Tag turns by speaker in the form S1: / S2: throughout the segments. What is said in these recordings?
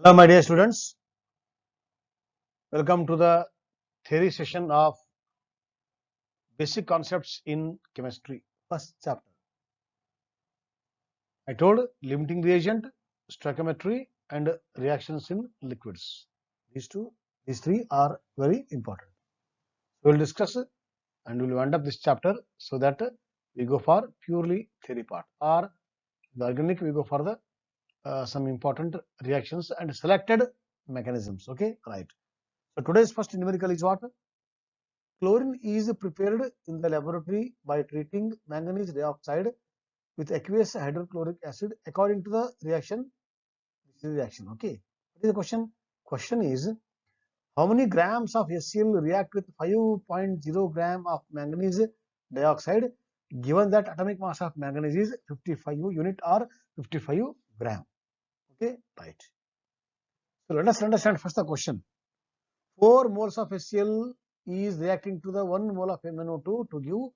S1: Hello, my dear students. Welcome to the theory session of basic concepts in chemistry, first chapter. I told limiting reagent, stoichiometry, and reactions in liquids. These three are very important. We will discuss and we will wind up this chapter so that we go for purely theory part, or the organic we go for the some important reactions and selected mechanisms. Okay, right. So today's first numerical is what? Chlorine is prepared in the laboratory by treating manganese dioxide with aqueous hydrochloric acid according to the reaction. This is the reaction. Okay. What is the question? Question is how many grams of HCl react with 5.0 gram of manganese dioxide given that atomic mass of manganese is 55 unit or 55 gram. Okay, right. So let us understand first the question. 4 moles of HCl is reacting to the 1 mole of MnO2 to give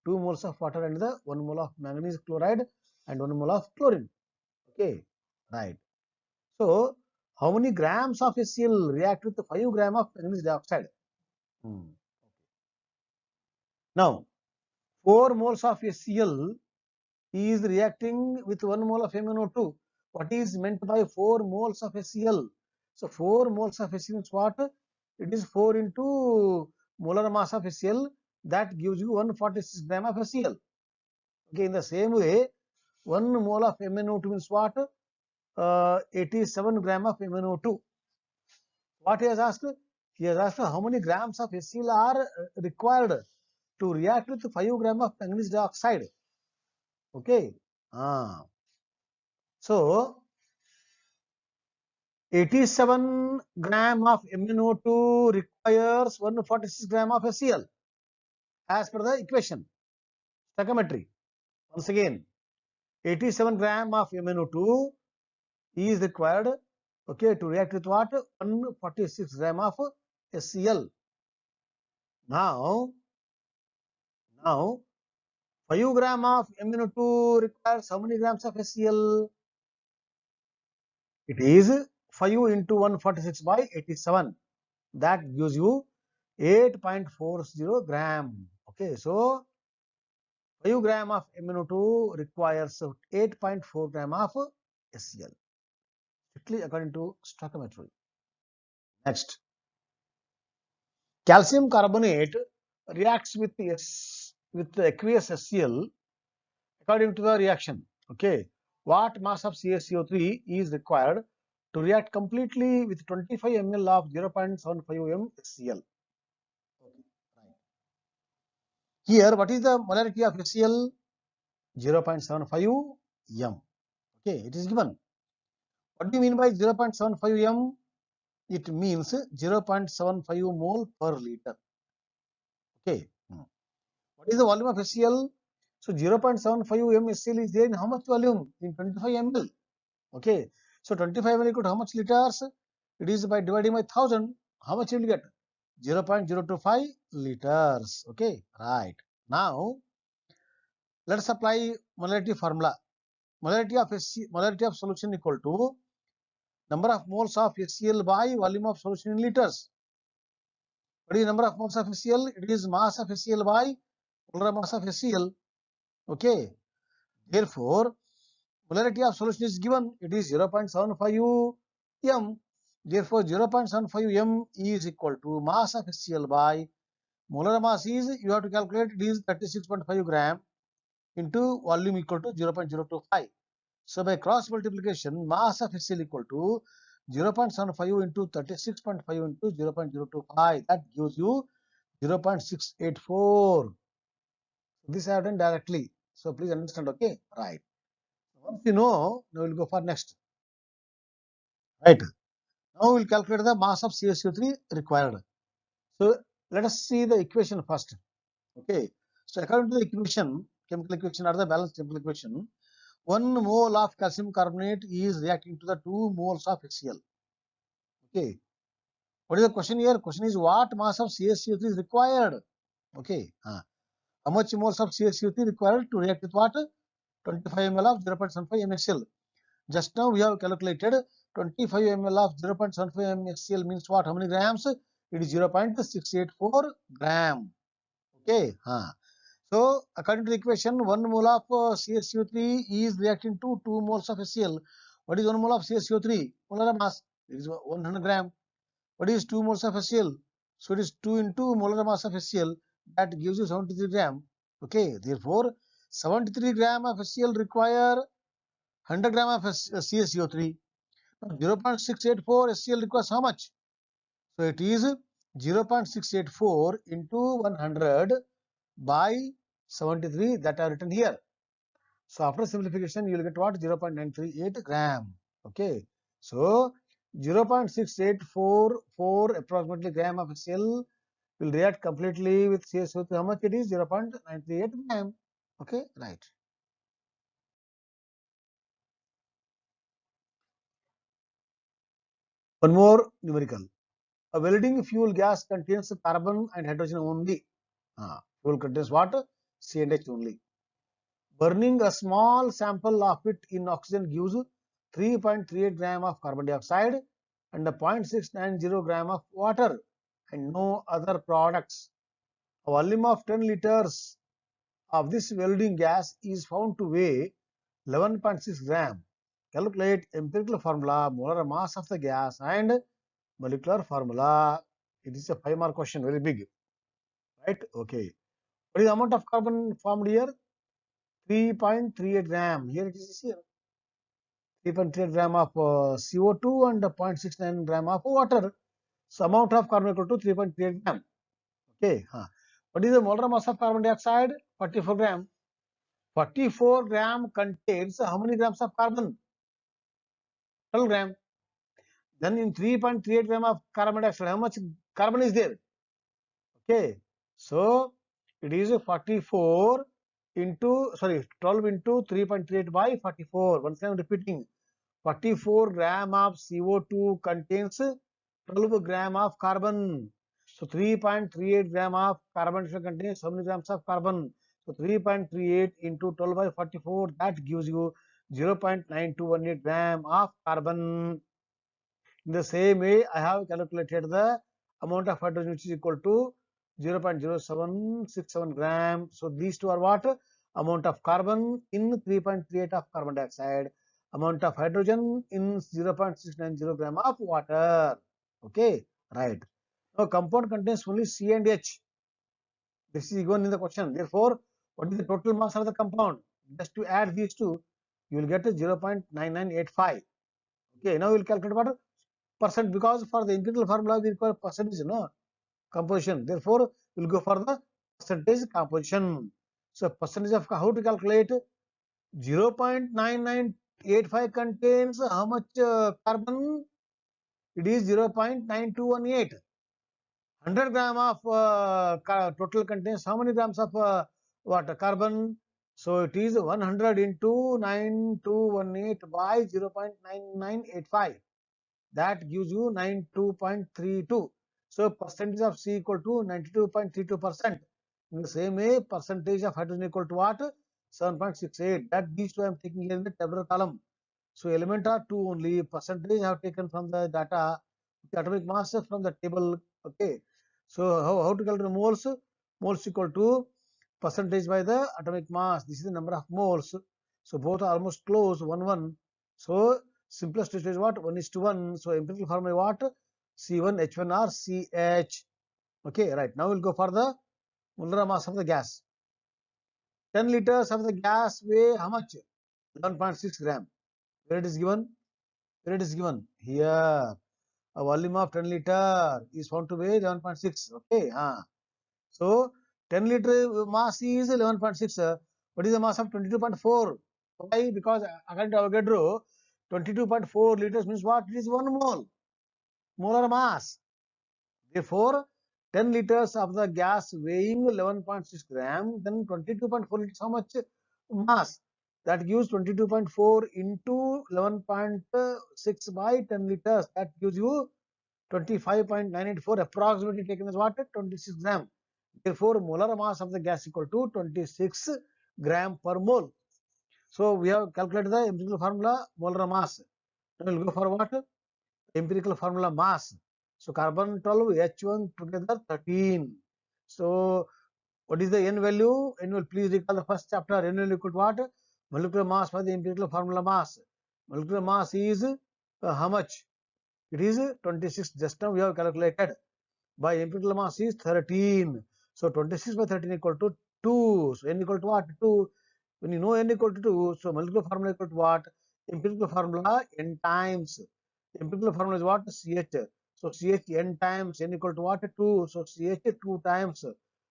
S1: 2 moles of water and the 1 mole of manganese chloride and 1 mole of chlorine. Okay, right. So, how many grams of HCl react with 5 gram of manganese dioxide? Now, 4 moles of HCl is reacting with 1 mole of MnO2. What is meant by 4 moles of HCl? So, 4 moles of HCl is what? It is 4 into molar mass of HCl, that gives you 146 gram of HCl. Okay, in the same way, 1 mole of MnO2 means what? 87 gram of MnO2. What he has asked? He has asked how many grams of HCl are required to react with 5 gram of manganese dioxide. Okay. So, 87 gram of MnO2 requires 146 gram of HCl as per the equation, stoichiometry. Once again, 87 gram of MnO2 is required, okay, to react with what? 146 gram of HCl. Now 5 gram of MnO2 requires how many grams of HCl? It is 5 into 146 by 87. That gives you 8.40 gram. Okay, so 5 gram of MnO2 requires 8.4 gram of HCl, strictly according to stoichiometry. Next, calcium carbonate reacts with the aqueous HCl according to the reaction. Okay, what mass of CaCO3 is required to react completely with 25 ml of 0.75 m HCl? Here, what is the molarity of HCl? 0.75 m. Okay, it is given. What do you mean by 0.75 m? It means 0.75 mole per liter. Okay. What is the volume of HCl? So 0.75 m HCl is there in how much volume? In 25 ml. Okay. So 25 ml equal to how much liters? It is by dividing by 1000. How much you will get? 0.025 liters. Okay. Right. Now, let us apply molarity formula. Molarity of solution equal to number of moles of HCl by volume of solution in liters. What is the number of moles of HCl? It is mass of HCl by molar mass of HCl. Okay. Therefore, molarity of solution is given. It is 0.75 m. Therefore, 0.75 m is equal to mass of HCl by molar mass is, you have to calculate, it is 36.5 gram into volume equal to 0.025. So, by cross multiplication, mass of HCl equal to 0.75 into 36.5 into 0.025. That gives you 0.684. This I have done directly. So, please understand. Okay, right. Once you know, now we will go for next. Right. Now we will calculate the mass of CaCO3 required. So, let us see the equation first. Okay. So, according to the equation, chemical equation or the balanced chemical equation, 1 mole of calcium carbonate is reacting to the 2 moles of HCl. Okay. What is the question here? Question is what mass of CaCO3 is required? Okay. How much moles of CaCO3 required to react with what? 25 ml of 0.75 mHCl. Just now we have calculated 25 ml of 0.75 ml means what? How many grams? It is 0.684 gram. Okay. So according to the equation, 1 mole of CaCO3 is reacting to 2 moles of HCl. What is 1 mole of CaCO3? Molar mass. It is 100 gram. What is 2 moles of HCl? So it is 2 into molar mass of HCl. That gives you 73 gram. Okay. Therefore, 73 gram of HCl require 100 gram of CaCO3. 0.684 HCl requires how much? So it is 0.684 into 100 by 73 that are written here. So after simplification, you will get what? 0.938 gram. Okay. So 0.6844 approximately gram of HCl will react completely with CaCO3. How much it is? 0.938 gram. Okay, right. One more numerical. A welding fuel gas contains carbon and hydrogen only. Fuel contains what? C and H only. Burning a small sample of it in oxygen gives 3.38 gram of carbon dioxide and a 0.690 gram of water and no other products. A volume of 10 liters of this welding gas is found to weigh 11.6 gram. Calculate empirical formula, molar mass of the gas and molecular formula. It is a 5-mark question, very big. Right? Okay. What is the amount of carbon formed here? 3.38 gram. Here it is here. 3.38 gram of CO2 and 0.69 gram of water. So amount of carbon equal to 3.38 gram. Okay. What is the molar mass of carbon dioxide? 44 gram. 44 gram contains how many grams of carbon? 12 gram. Then in 3.38 gram of carbon dioxide, how much carbon is there? Okay. So it is 44 into, sorry, 12 into 3.38 by 44. Once I am repeating, 44 gram of CO2 contains 12 gram of carbon. So 3.38 gram of carbon contains how many grams of carbon? So 3.38 into 12 by 44, that gives you 0.9218 gram of carbon. In the same way, I have calculated the amount of hydrogen which is equal to 0.0767 gram. So these two are what? Amount of carbon in 3.38 of carbon dioxide, amount of hydrogen in 0.690 gram of water. Okay, right. Now compound contains only C and H. This is given in the question. Therefore, what is the total mass of the compound? Just to add these two, you will get 0.9985. Okay, now we will calculate what? Percent, because for the empirical formula we require percentage, no, composition. Therefore, we'll go for the percentage composition. So percentage of how to calculate? 0.9985 contains how much carbon? It is 0.9218. 100 gram of total contains how many grams of what? Carbon. So it is 100 into 9218 by 0.9985. That gives you 92.32. So percentage of C equal to 92.32%. In the same way, percentage of hydrogen equal to what? 7.68. That these two I am taking here in the tabular column. So element are 2 only. Percentage I have taken from the data. The atomic mass from the table. Okay. So how to calculate moles? Moles equal to percentage by the atomic mass. This is the number of moles. So both are almost close, 1 1. So simplest is what? 1:1. So empirical formula what? C1 H1 or CH. Okay, right. Now we'll go for the molar mass of the gas. 10 liters of the gas weigh how much? 11.6 gram. Where it is given? Where it is given? Here. A volume of 10 liter is found to weigh 11.6. Okay. So 10 liter mass is 11.6. What is the mass of 22.4? Why? Because according to Avogadro, 22.4 liters means what? It is 1 mole. Molar mass. Therefore, 10 liters of the gas weighing 11.6 gram, then 22.4 liters, how much mass? That gives 22.4 into 11.6 by 10 liters. That gives you 25.984, approximately taken as what? 26 gram. Therefore, molar mass of the gas equal to 26 gram per mole. So we have calculated the empirical formula, molar mass. We'll go for what? Empirical formula mass. So carbon 12, H1 together 13. So what is the N value? N will, please recall the first chapter. N will equal to what? Molecular mass by the empirical formula mass. Molecular mass is how much? It is 26. Just now we have calculated. By empirical mass is 13. So 26 by 13 equal to 2. So N equal to what? 2. When you know N equal to 2, so molecular formula equal to what? Empirical formula N times. Empirical formula is what? CH. So CH N times N equal to what? 2. So CH 2 times.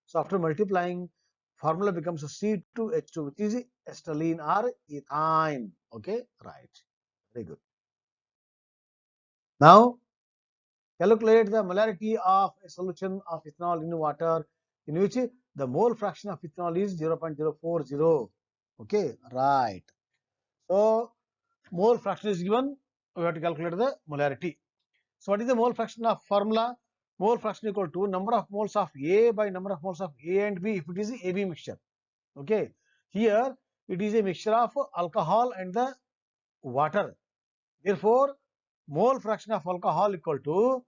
S1: So after multiplying, formula becomes C2H2, which is acetylene or ethine. Okay, right. Very good. Now, calculate the molarity of a solution of ethanol in water in which the mole fraction of ethanol is 0.040. Okay, right. So, mole fraction is given. We have to calculate the molarity. So, what is the mole fraction of formula? Mole fraction equal to number of moles of A by number of moles of A and B if it is AB mixture. Okay. Here, it is a mixture of alcohol and the water. Therefore, mole fraction of alcohol equal to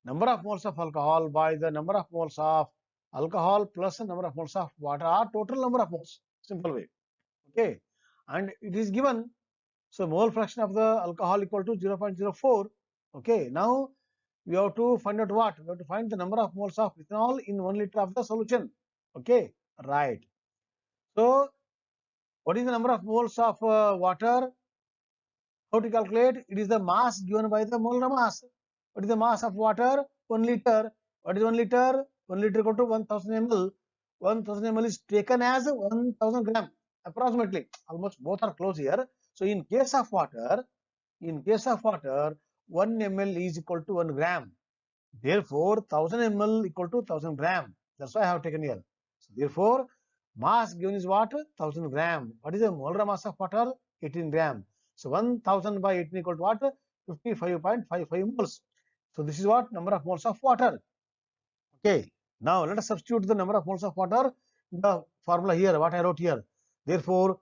S1: number of moles of alcohol by the number of moles of alcohol plus the number of moles of water or total number of moles. Simple way. Okay. And it is given. So, mole fraction of the alcohol equal to 0.04. Okay. Now, we have to find out what? We have to find the number of moles of ethanol in 1 liter of the solution. Okay. Right. So, what is the number of moles of water? How to calculate? It is the mass given by the molar mass. What is the mass of water? 1 liter. What is 1 liter? 1 liter equal to 1000 ml. 1000 ml is taken as 1000 gram approximately. Almost both are close here. So in case of water, 1 ml is equal to 1 gram. Therefore, 1000 ml equal to 1000 gram. That's why I have taken here. So therefore, mass given is what? 1000 gram. What is the molar mass of water? 18 gram. So 1000 by 18 equal to what? 55.55 moles. So this is what? Number of moles of water. Okay. Now let us substitute the number of moles of water in the formula here, what I wrote here. Therefore,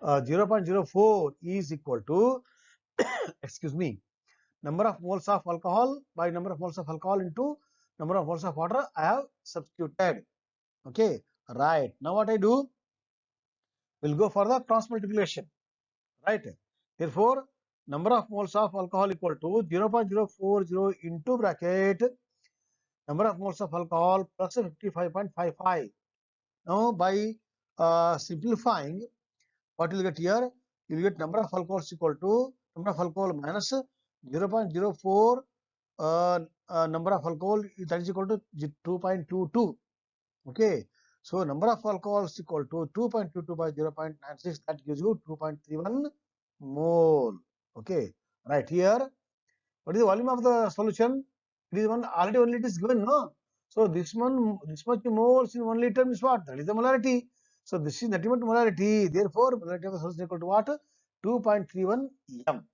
S1: 0.04 is equal to, excuse me, number of moles of alcohol by number of moles of alcohol into number of moles of water I have substituted. Okay, right. Now what I do? We'll go for the cross multiplication. Right. Therefore, number of moles of alcohol equal to 0.040 into bracket number of moles of alcohol plus 55.55. Now by simplifying, what you'll get here? You'll get number of alcohols equal to number of alcohol minus 0.04 number of alcohol, that is equal to 2.22. Okay. So number of alcohols equal to 2.22 by 0.96, that gives you 2.31 mole. Okay. Right here, what is the volume of the solution? It is already 1 liter is given, no? So this much moles in 1 liter is what? That is the molarity. So this is nothing but molarity. Therefore, molarity of the solution equal to what? 2.31 m.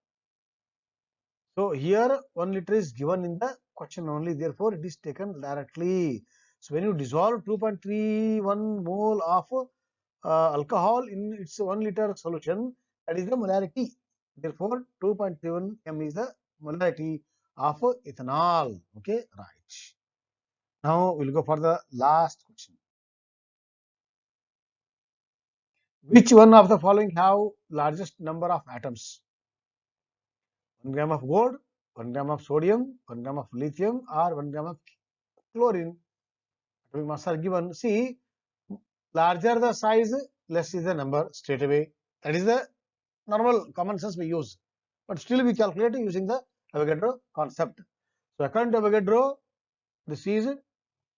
S1: So here 1 liter is given in the question only. Therefore, it is taken directly. So when you dissolve 2.31 mole of alcohol in its 1 liter solution, that is the molarity. Therefore, 2.31 m is the molarity of ethanol. Okay, right. Now we'll go for the last question. Which one of the following have largest number of atoms? 1 gram of gold, 1 gram of sodium, 1 gram of lithium, or 1 gram of chlorine. Atomic mass are given. See, larger the size, less is the number straight away. That is the normal common sense we use. But still we calculate using the Avogadro concept. So according to Avogadro, this is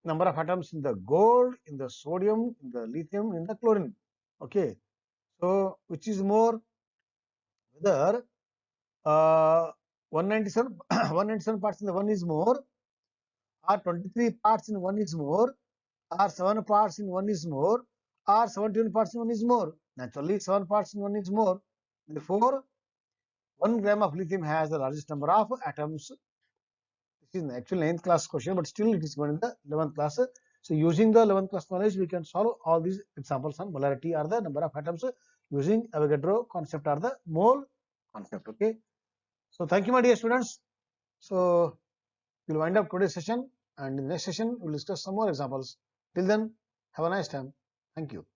S1: number of atoms in the gold, in the sodium, in the lithium, in the chlorine. Okay. So which is more? Whether 197 197 parts in the one is more, or 23 parts in one is more, or 7 parts in one is more, or 17 parts in one is more. Naturally, 7 parts in one is more. Therefore, 1 gram of lithium has the largest number of atoms. This is actually 9th class question, but still it is given in the 11th class. So using the 11th class knowledge, we can solve all these examples on molarity or the number of atoms using Avogadro concept or the mole concept. Okay. So thank you, my dear students. So we'll wind up today's session, and in the next session we'll discuss some more examples. Till then, have a nice time. Thank you.